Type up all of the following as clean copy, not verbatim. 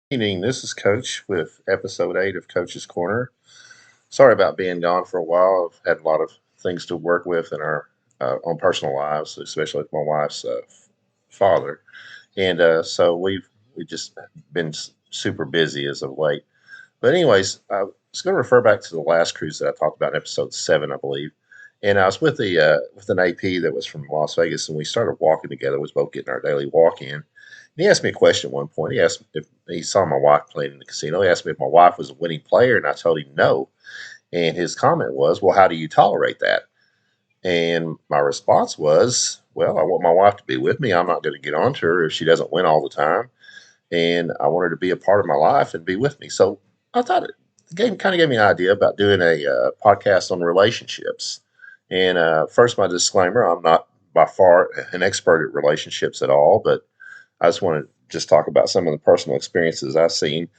Evening. This is Coach with episode 8 of Coach's Corner. Sorry about being gone for a while. I've had a lot of things to work with in our own personal lives, especially with my wife's father, and so we've just been super busy as of late. But anyways, I was going to refer back to the last cruise that I talked about in episode 7, I believe. And I was with an AP that was from Las Vegas, and we started walking together. We was both getting our daily walk in. And he asked me a question at one point. He asked me if he saw my wife playing in the casino. He asked me if my wife was a winning player, and I told him no. And his comment was, "Well, how do you tolerate that?" And my response was, "Well, I want my wife to be with me. I'm not going to get on to her if she doesn't win all the time, and I want her to be a part of my life and be with me." So I thought the game kind of gave me an idea about doing a podcast on relationships. And first, my disclaimer: I'm not by far an expert at relationships at all, but I just want to just talk about some of the personal experiences I've seen.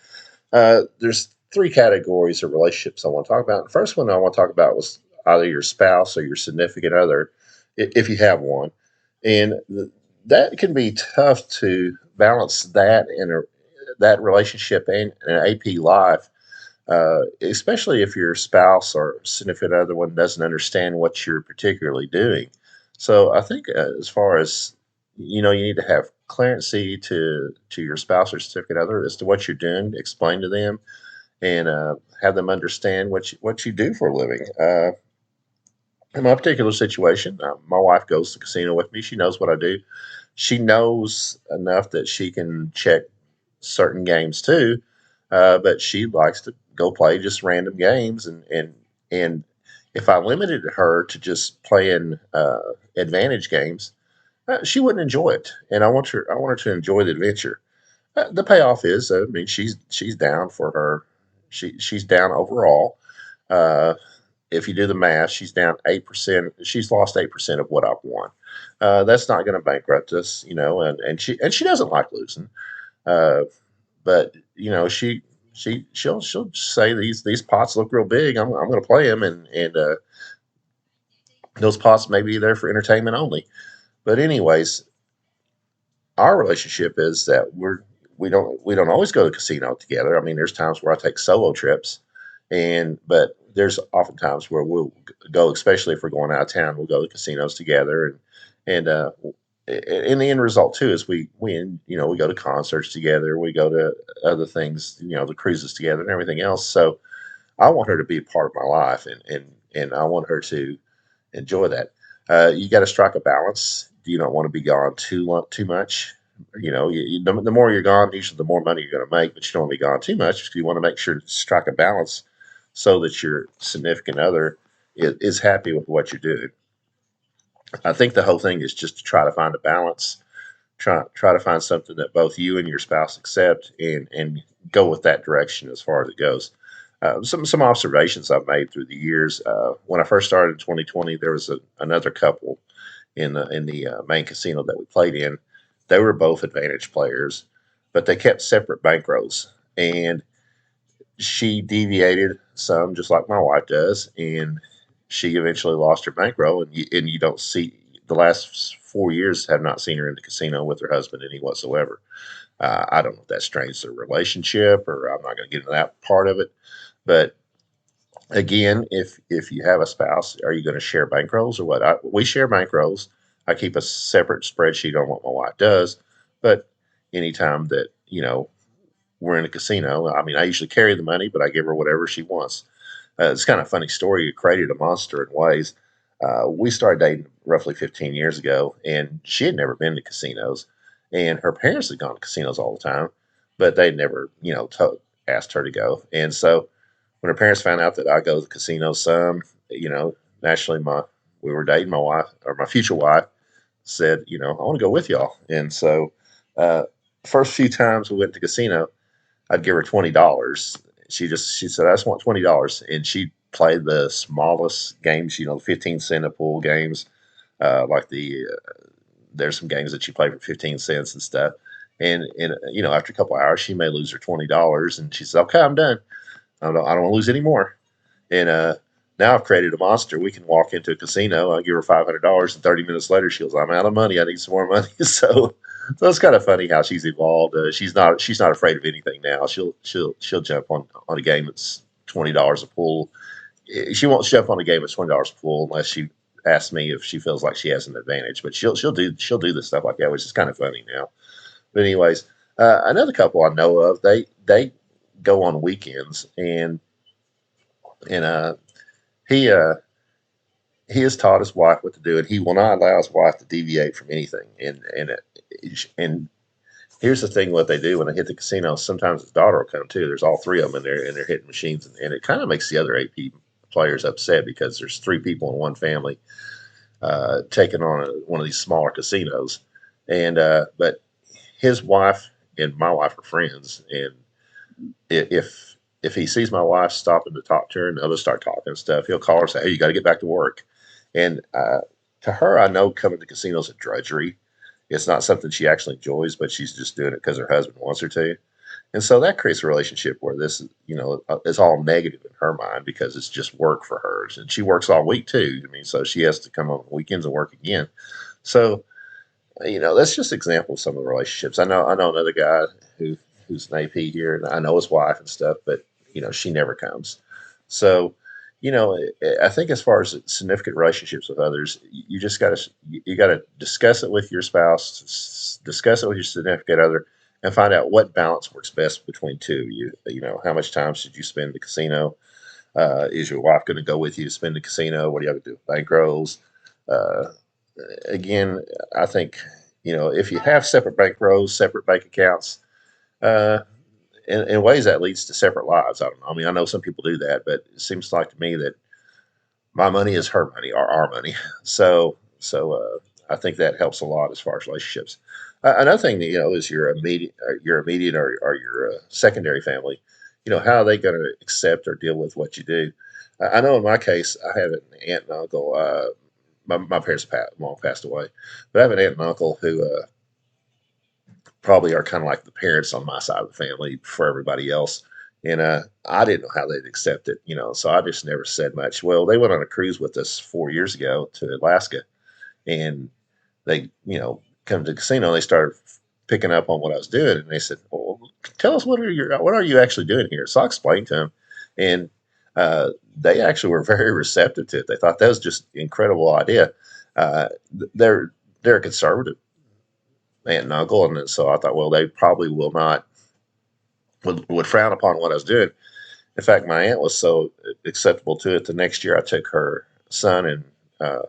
There's three categories of relationships I want to talk about. The first one I want to talk about was either your spouse or your significant other, if you have one, and that can be tough to balance that in that relationship and an AP life, especially if your spouse or significant other one doesn't understand what you're particularly doing. So I think as far as you need to have clarity to your spouse or significant other as to what you're doing. Explain to them and have them understand what you do for a living. In my particular situation, my wife goes to the casino with me. She knows what I do. She knows enough that she can check certain games too, but she likes to go play just random games. And if I limited her to just playing advantage games, she wouldn't enjoy it. And I want her to enjoy the adventure. The payoff is, I mean, she's down for her. She's down overall. Uh, if you do the math, she's down 8%. She's lost 8% of what I've won. That's not going to bankrupt us, and she doesn't like losing. Uh, but she'll say these pots look real big. I'm going to play them, and those pots may be there for entertainment only. But anyways, our relationship is that we don't always go to the casino together. I mean, there's times where I take solo trips, but there's often times where we'll go, especially if we're going out of town, we'll go to casinos together, and the end result too is we go to concerts together, we go to other things, the cruises together and everything else. So I want her to be a part of my life, and I want her to enjoy that. You got to strike a balance. You don't want to be gone too much. The more you're gone, usually the more money you're going to make. But you don't want to be gone too much because you want to make sure to strike a balance so that your significant other is happy with what you're doing. I think the whole thing is just to try to find a balance. Try to find something that both you and your spouse accept, and go with that direction as far as it goes. Some observations I've made through the years. When I first started in 2020, there was another couple in the main casino that we played in. They were both advantage players, but they kept separate bankrolls, and she deviated some, just like my wife does, and she eventually lost her bankroll. And you don't see the last 4 years have not seen her in the casino with her husband any whatsoever. I don't know if that strains their relationship, or I'm not going to get into that part of it, but again, if you have a spouse, are you going to share bankrolls or what? We share bankrolls. I keep a separate spreadsheet on what my wife does, but anytime that we're in a casino, I mean, I usually carry the money, but I give her whatever she wants. It's kind of a funny story. You created a monster in ways. We started dating roughly 15 years ago, and she had never been to casinos, and her parents had gone to casinos all the time, but they'd never, asked her to go. And so when her parents found out that I go to the casino some, naturally, my we were dating, my wife or my future wife said, I want to go with y'all. And so, uh, first few times we went to casino, I'd give her $20. She said, I just want $20, and she played the smallest games, the 15 cent a pool games, like there's some games that she played for 15 cents and stuff. And after a couple hours, she may lose her $20, and she said, "Okay, I'm done. I don't want to lose any more." And now I've created a monster. We can walk into a casino. I give her $500, and 30 minutes later, she goes, "I'm out of money. I need some more money." So So it's kind of funny how she's evolved. She's not afraid of anything now. She'll jump on a game that's $20 a pull. She won't jump on a game that's $20 a pull unless she asks me if she feels like she has an advantage. But she'll do this stuff like that, which is kind of funny now. But anyways, another couple I know of, they go on weekends, and he he has taught his wife what to do, and he will not allow his wife to deviate from anything. And here's the thing: what they do when they hit the casino, sometimes his daughter will come too. There's all three of them in there, and they're hitting machines, and it kind of makes the other AP players upset because there's three people in one family taking on one of these smaller casinos, and but his wife and my wife are friends, and if he sees my wife stopping to talk to her and others start talking and stuff, he'll call her and say, "Hey, you got to get back to work." And to her, I know coming to casinos is drudgery. It's not something she actually enjoys, but she's just doing it because her husband wants her to. And so that creates a relationship where this, is all negative in her mind because it's just work for her, and she works all week too. I mean, so she has to come on weekends and work again. So that's just an example of some of the relationships. I know another guy who's an AP here, and I know his wife and stuff, but she never comes. So, I think as far as significant relationships with others, you just got to discuss it with your spouse, discuss it with your significant other, and find out what balance works best between two of you. How much time should you spend in the casino? Is your wife going to go with you to spend the casino? What do you have to do? Bankrolls. Uh, Again, I think if you have separate bankrolls, separate bank accounts, uh, in ways that leads to separate lives. I don't know. I mean, I know some people do that, but it seems like to me that my money is her money or our money. So I think that helps a lot as far as relationships. Another thing that is your immediate or your secondary family. How are they going to accept or deal with what you do? I know in my case, I have an aunt and uncle. My parents long passed away, but I have an aunt and uncle who probably are kind of like the parents on my side of the family for everybody else. And I didn't know how they'd accept it, so I just never said much. Well, they went on a cruise with us 4 years ago to Alaska, and they, come to the casino. And they started picking up on what I was doing, and they said, "Well, tell us what are you actually doing here?" So I explained to them, and they actually were very receptive to it. They thought that was just an incredible idea. Uh, they're a conservative aunt and uncle, and so I thought, well, they probably will not would frown upon what I was doing. In fact, my aunt was so acceptable to it. The next year, I took her son and uh,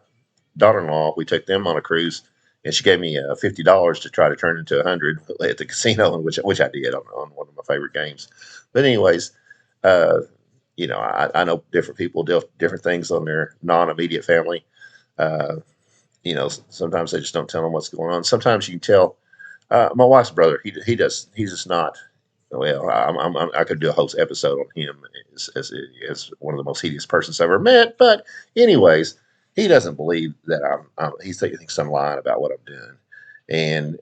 daughter-in-law. We took them on a cruise, and she gave me $50 to try to turn into 100 at the casino, which I did on one of my favorite games. But anyways, uh, I know different people do different things on their non-immediate family. Uh, sometimes they just don't tell them what's going on. Sometimes you can tell. My wife's brother, he's just not. Well, I could do a whole episode on him as one of the most hideous persons I've ever met. But anyways, he doesn't believe that he thinks I'm lying about what I'm doing, and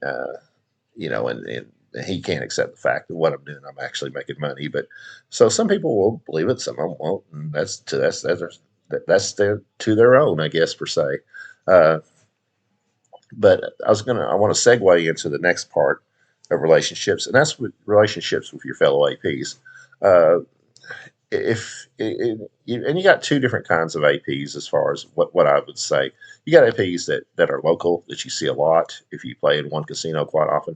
and he can't accept the fact that what I'm doing, I'm actually making money. But so some people will believe it, some of them won't, and that's their to their own, I guess per se. Uh, but I want to segue into the next part of relationships, and that's with relationships with your fellow APs. Uh, if and you got two different kinds of APs as far as what I would say. You got APs that are local that you see a lot if you play in one casino quite often,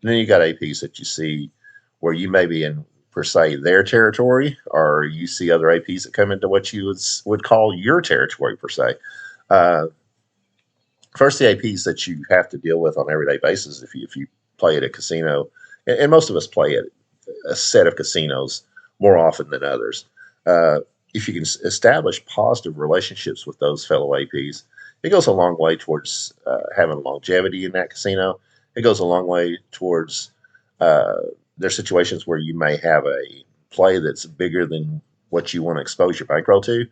and then you got APs that you see where you may be in per se their territory, or you see other APs that come into what you would call your territory per se. Uh, First, the APs that you have to deal with on an everyday basis if you play at a casino, and most of us play at a set of casinos more often than others. Uh, if you can establish positive relationships with those fellow APs, it goes a long way towards having longevity in that casino. It goes a long way towards uh, there's situations where you may have a play that's bigger than what you want to expose your bankroll to.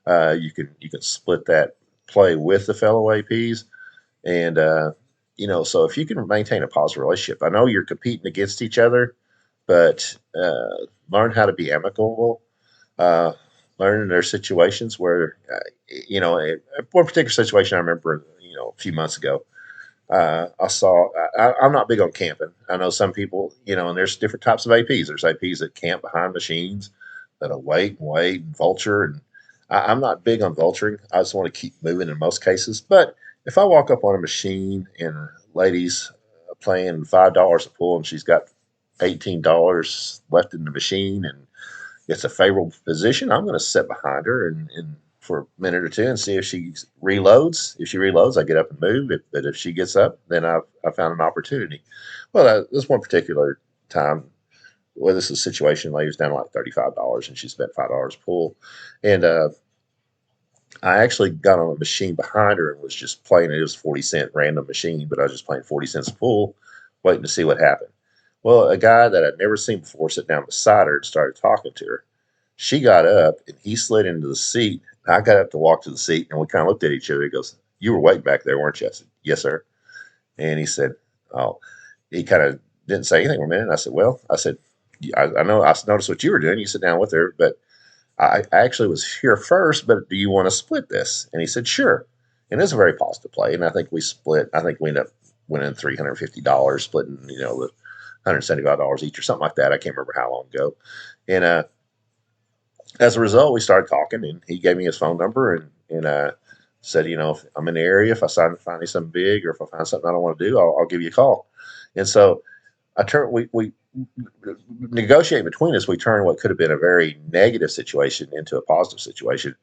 You can split that play with the fellow APs, and so if you can maintain a positive relationship, I know you're competing against each other, but learn how to be amicable. Uh, Learn their situations where, one particular situation I remember, a few months ago, I saw. I'm not big on camping. I know some people, and there's different types of APs. There's APs that camp behind machines that'll wait and wait and vulture, and I'm not big on vulturing. I just want to keep moving in most cases. But if I walk up on a machine and a lady's playing $5 a pull and she's got $18 left in the machine and it's a favorable position, I'm going to sit behind her and for a minute or two and see if she reloads. If she reloads, I get up and move. But if she gets up, then I found an opportunity. Well, this one particular time, well, this is a situation. Lady's down to like $35, and she spent $5 pull, and I actually got on a machine behind her and was just playing. It was 40 cent random machine, but I was just playing 40 cents a pull, waiting to see what happened. Well, a guy that I'd never seen before sat down beside her and started talking to her. She got up and he slid into the seat. I got up to walk to the seat and we kind of looked at each other. He goes, "You were waiting back there, weren't you?" I said, "Yes, sir." And he said, "Oh," he kind of didn't say anything for a minute. And I said, "Well," I said, I know I noticed what you were doing. You sit down with her, but I actually was here first, but do you want to split this?" And he said, "Sure." And it was a very positive play. And I think we split, I think we ended up winning $350, splitting, the $175 each or something like that. I can't remember how long ago. And as a result, we started talking, and he gave me his phone number and said, if I'm in the area, if I find something big, or if I find something I don't want to do, I'll give you a call. And so we negotiate between us. We turn what could have been a very negative situation into a positive situation.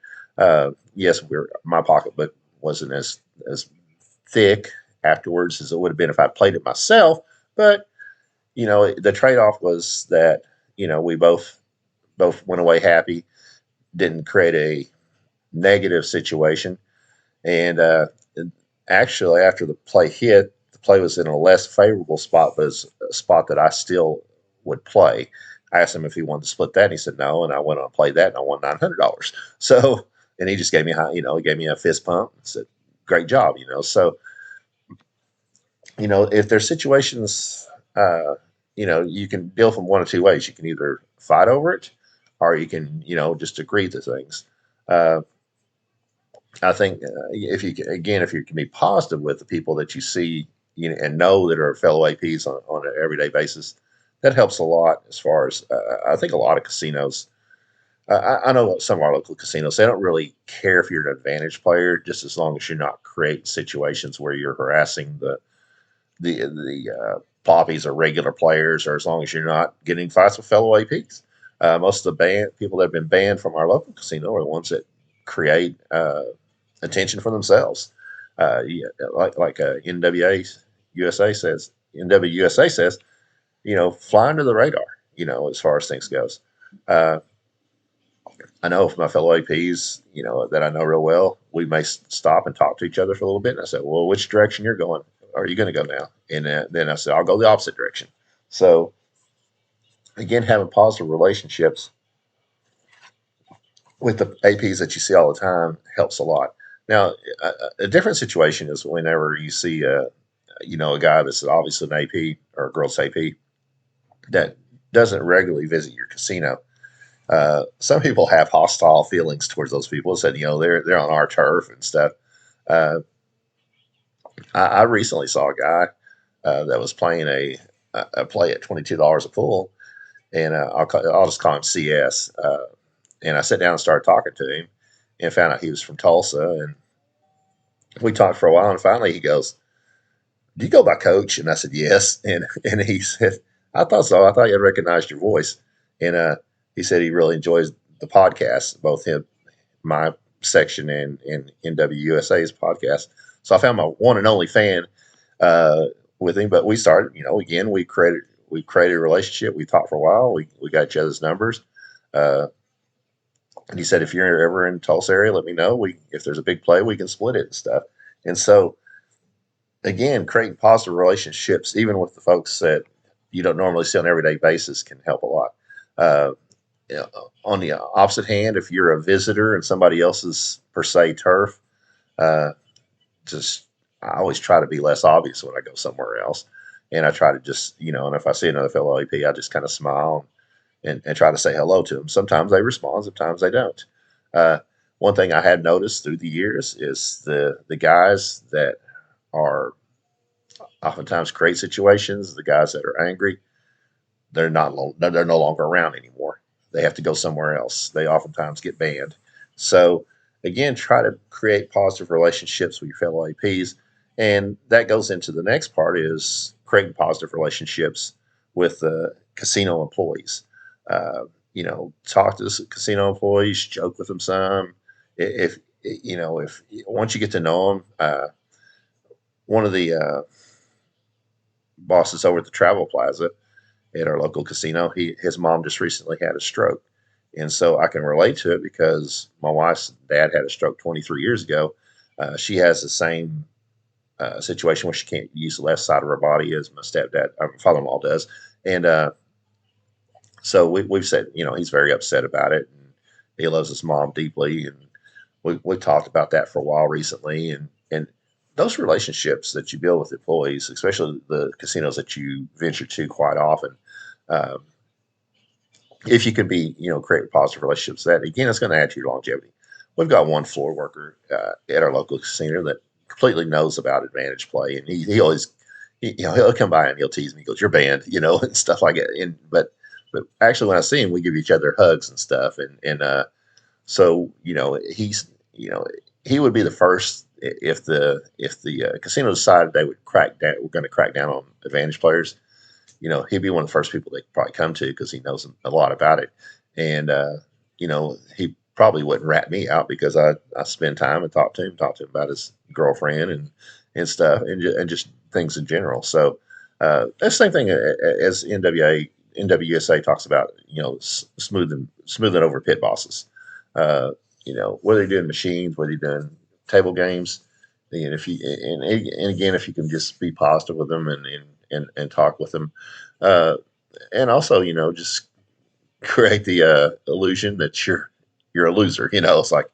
Yes, my pocketbook wasn't as thick afterwards as it would have been if I played it myself, but the trade off was that we both went away happy, didn't create a negative situation. And actually, after the play hit, the play was in a less favorable spot, but it's a spot that I still would play. I asked him if he wanted to split that, and he said no. And I went on and played that, and I won $900. So, and he just gave me, he gave me a fist pump and said, "Great job," So, if there's situations, you can deal from one of two ways. You can either fight over it, or you can, just agree to things. Uh, I think if you can be positive with the people that you see, and know that are fellow APs on an everyday basis, that helps a lot. As far as I think a lot of casinos, I know some of our local casinos, they don't really care if you're an advantage player, just as long as you're not creating situations where you're harassing the poppies or regular players, or as long as you're not getting fights with fellow APs. Most of the people that have been banned from our local casino are the ones that create attention for themselves. Yeah, like NWA USA says, NWUSA says, fly under the radar. As far as things goes. Uh, I know from my fellow APs, that I know real well, we may stop and talk to each other for a little bit. And I said, "Well, which direction you're going? Are you going to go now?" And then I said, "I'll go the opposite direction." So again, having positive relationships with the APs that you see all the time helps a lot. Now, a different situation is whenever you see a guy that's obviously an AP or a girl's AP that doesn't regularly visit your casino. Some people have hostile feelings towards those people. Said, they're on our turf and stuff. Uh, I recently saw a guy that was playing a play at $22 a pull, and I'll just call him CS. And I sat down and started talking to him, and found out he was from Tulsa. And we talked for a while, and finally he goes, "Do you go by Coach?" And I said, "Yes." And he said, "I thought so. I thought you had recognized your voice." And he said he really enjoys the podcast, both my section and NWUSA's podcast. So I found my one and only fan uh, with him. But we started, again, we created a relationship. We talked for a while. We got each other's numbers. Uh, and he said, "If you're ever in Tulsa area, let me know. If there's a big play, we can split it and stuff." And so again, creating positive relationships, even with the folks that you don't normally see on an everyday basis, can help a lot. Uh, on the opposite hand, if you're a visitor and somebody else's per se turf, uh, just I always try to be less obvious when I go somewhere else, and I try to just and if I see another fellow AP, I just kind of smile and try to say hello to them. Sometimes they respond, sometimes they don't. Uh, One thing I had noticed through the years is the guys that are oftentimes create situations. The guys that are angry, they're no longer around anymore. They have to go somewhere else. They oftentimes get banned. So again, try to create positive relationships with your fellow APs, and that goes into the next part is creating positive relationships with the casino employees. Uh, talk to the casino employees, joke with them some. If if once you get to know them, one of the bosses over at the Travel Plaza at our local casino. His mom just recently had a stroke, and so I can relate to it because my wife's dad had a stroke 23 years ago. She has the same situation where she can't use the left side of her body as my stepdad, father-in-law does, and so we've said he's very upset about it, and he loves his mom deeply, and we talked about that for a while recently, and those relationships that you build with employees, especially the casinos that you venture to quite often, um, if you can be, create positive relationships, that again, it's going to add to your longevity. We've got one floor worker at our local casino that completely knows about advantage play, and he always, he'll come by and he'll tease me. He goes, "You're banned," and stuff like that. And but actually, when I see him, we give each other hugs and stuff, and so he would be the first if the casino decided they would crack down. We're going to crack down on advantage players. He'd be one of the first people they could probably come to because he knows a lot about it. And, he probably wouldn't rat me out because I spend time and talk to him about his girlfriend and stuff and just things in general. So, that's the same thing as NWSA talks about, smoothing over pit bosses. Uh, whether you're doing machines, whether you're doing table games, and and again, if you can just be positive with them and talk with them, uh, and also just create the illusion that you're a loser. It's like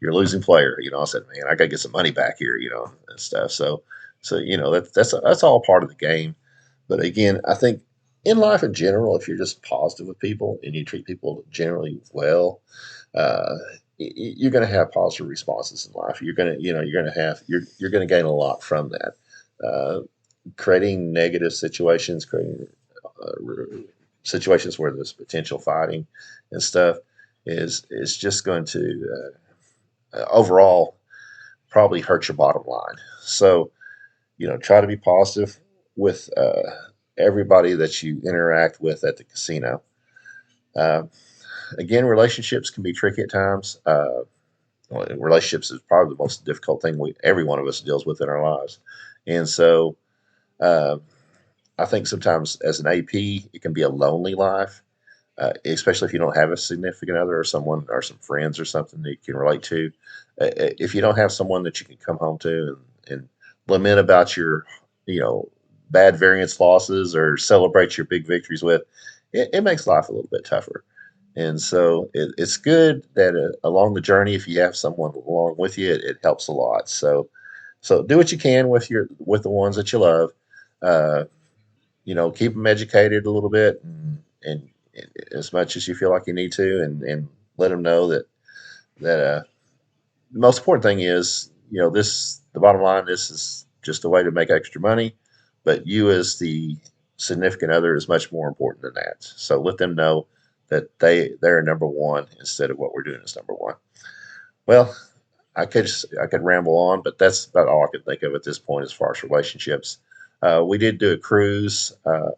you're a losing player. I said, man, I got to get some money back here. And stuff. So that's all part of the game. But again, I think in life in general, if you're just positive with people and you treat people generally well, uh, you're going to have positive responses in life. You're going to gain a lot from that. Uh, Creating negative situations, creating situations where there's potential fighting and stuff is just going to overall probably hurt your bottom line. So try to be positive with everybody that you interact with at the casino. Uh, Again, relationships can be tricky at times. Relationships is probably the most difficult thing every one of us deals with in our lives, and so uh, I think sometimes as an AP, it can be a lonely life, especially if you don't have a significant other or someone or some friends or something that you can relate to. If you don't have someone that you can come home to and lament about your, you know, bad variance losses or celebrate your big victories with, it makes life a little bit tougher. And so it's good that along the journey, if you have someone along with you, it helps a lot. So do what you can with the ones that you love. Uh, keep them educated a little bit, and as much as you feel like you need to, and let them know that the most important thing is, the bottom line. This is just a way to make extra money, but you as the significant other is much more important than that. So let them know that they're number one instead of what we're doing is number one. Well, I could ramble on, but that's about all I could think of at this point as far as relationships. We did do a cruise,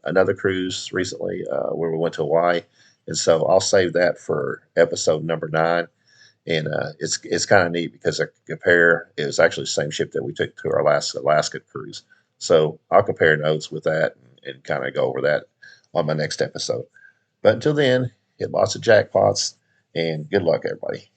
another cruise recently, where we went to Hawaii, and so I'll save that for episode number 9. And it's kind of neat because I compare. It was actually the same ship that we took to our last Alaska cruise, so I'll compare notes with that and kind of go over that on my next episode. But until then, hit lots of jackpots and good luck, everybody.